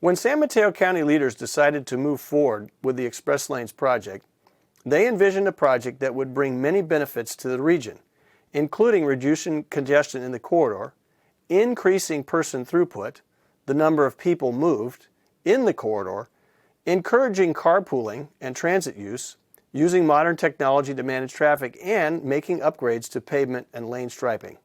When San Mateo County leaders decided to move forward with the Express Lanes project, they envisioned a project that would bring many benefits to the region, including reducing congestion in the corridor, increasing person throughput, the number of people moved in the corridor, encouraging carpooling and transit use, using modern technology to manage traffic, and making upgrades to pavement and lane striping.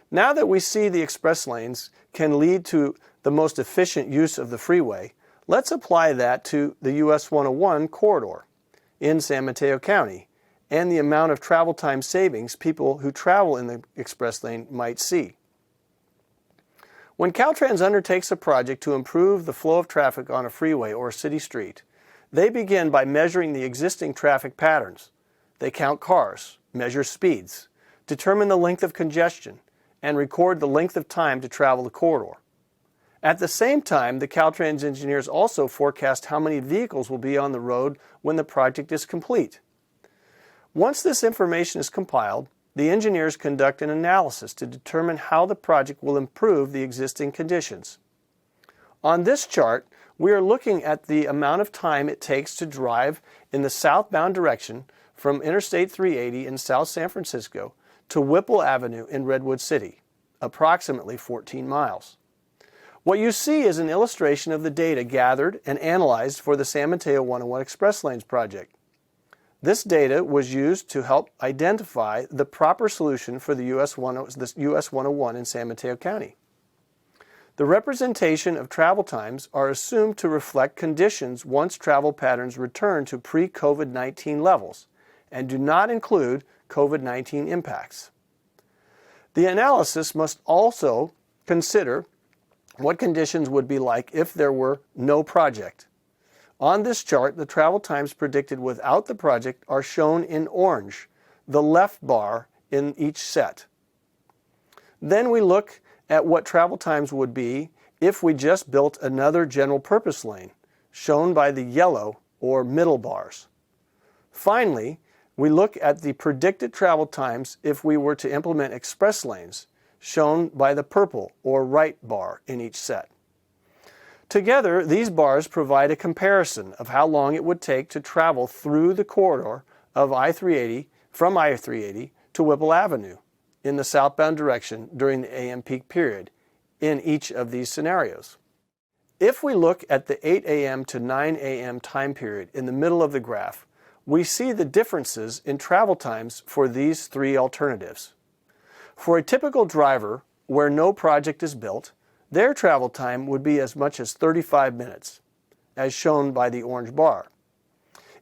Now that we see the express lanes can lead to the most efficient use of the freeway, let's apply that to the US 101 corridor in San Mateo County and the amount of travel time savings people who travel in the express lane might see. When Caltrans undertakes a project to improve the flow of traffic on a freeway or a city street, they begin by measuring the existing traffic patterns. They count cars, measure speeds, determine the length of congestion, and record the length of time to travel the corridor. At the same time, the Caltrans engineers also forecast how many vehicles will be on the road when the project is complete. Once this information is compiled, the engineers conduct an analysis to determine how the project will improve the existing conditions. On this chart, we are looking at the amount of time it takes to drive in the southbound direction from Interstate 380 in South San Francisco to Whipple Avenue in Redwood City, approximately 14 miles. What you see is an illustration of the data gathered and analyzed for the San Mateo 101 Express Lanes project. This data was used to help identify the proper solution for the US 101 in San Mateo County. The representation of travel times are assumed to reflect conditions once travel patterns return to pre-COVID-19 levels and do not include COVID-19 impacts. The analysis must also consider what conditions would be like if there were no project. On this chart, the travel times predicted without the project are shown in orange, the left bar in each set. Then we look at what travel times would be if we just built another general purpose lane, shown by the yellow or middle bars. Finally, we look at the predicted travel times if we were to implement express lanes, shown by the purple or right bar in each set. Together, these bars provide a comparison of how long it would take to travel through the corridor of I-380 from I-380 to Whipple Avenue in the southbound direction during the AM peak period in each of these scenarios. If we look at the 8 a.m. to 9 a.m. time period in the middle of the graph, we see the differences in travel times for these three alternatives. For a typical driver where no project is built, their travel time would be as much as 35 minutes, as shown by the orange bar.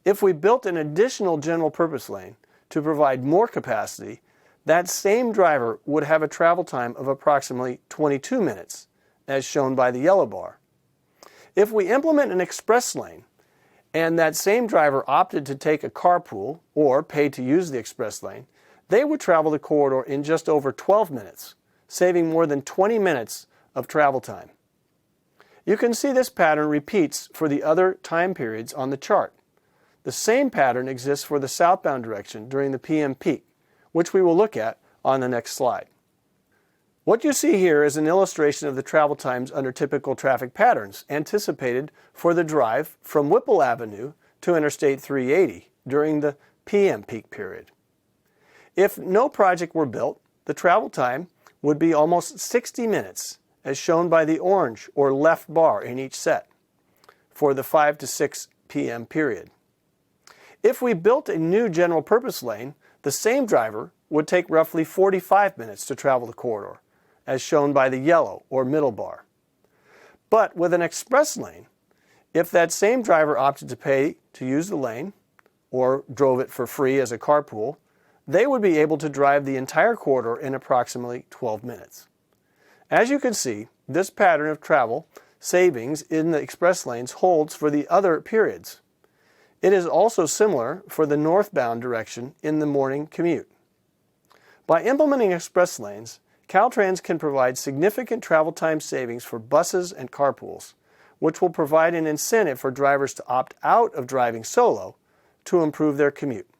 If we built an additional general purpose lane to provide more capacity, that same driver would have a travel time of approximately 22 minutes, as shown by the yellow bar. If we implement an express lane, and that same driver opted to take a carpool or pay to use the express lane, they would travel the corridor in just over 12 minutes, saving more than 20 minutes of travel time. You can see this pattern repeats for the other time periods on the chart. The same pattern exists for the southbound direction during the PM peak, which we will look at on the next slide. What you see here is an illustration of the travel times under typical traffic patterns anticipated for the drive from Whipple Avenue to Interstate 380 during the PM peak period. If no project were built, the travel time would be almost 60 minutes, as shown by the orange or left bar in each set, for the 5 to 6 p.m. period. If we built a new general purpose lane, the same driver would take roughly 45 minutes to travel the corridor, as shown by the yellow or middle bar. But with an express lane, if that same driver opted to pay to use the lane, or drove it for free as a carpool, they would be able to drive the entire corridor in approximately 12 minutes. As you can see, this pattern of travel savings in the express lanes holds for the other periods. It is also similar for the northbound direction in the morning commute. By implementing express lanes, Caltrans can provide significant travel time savings for buses and carpools, which will provide an incentive for drivers to opt out of driving solo to improve their commute.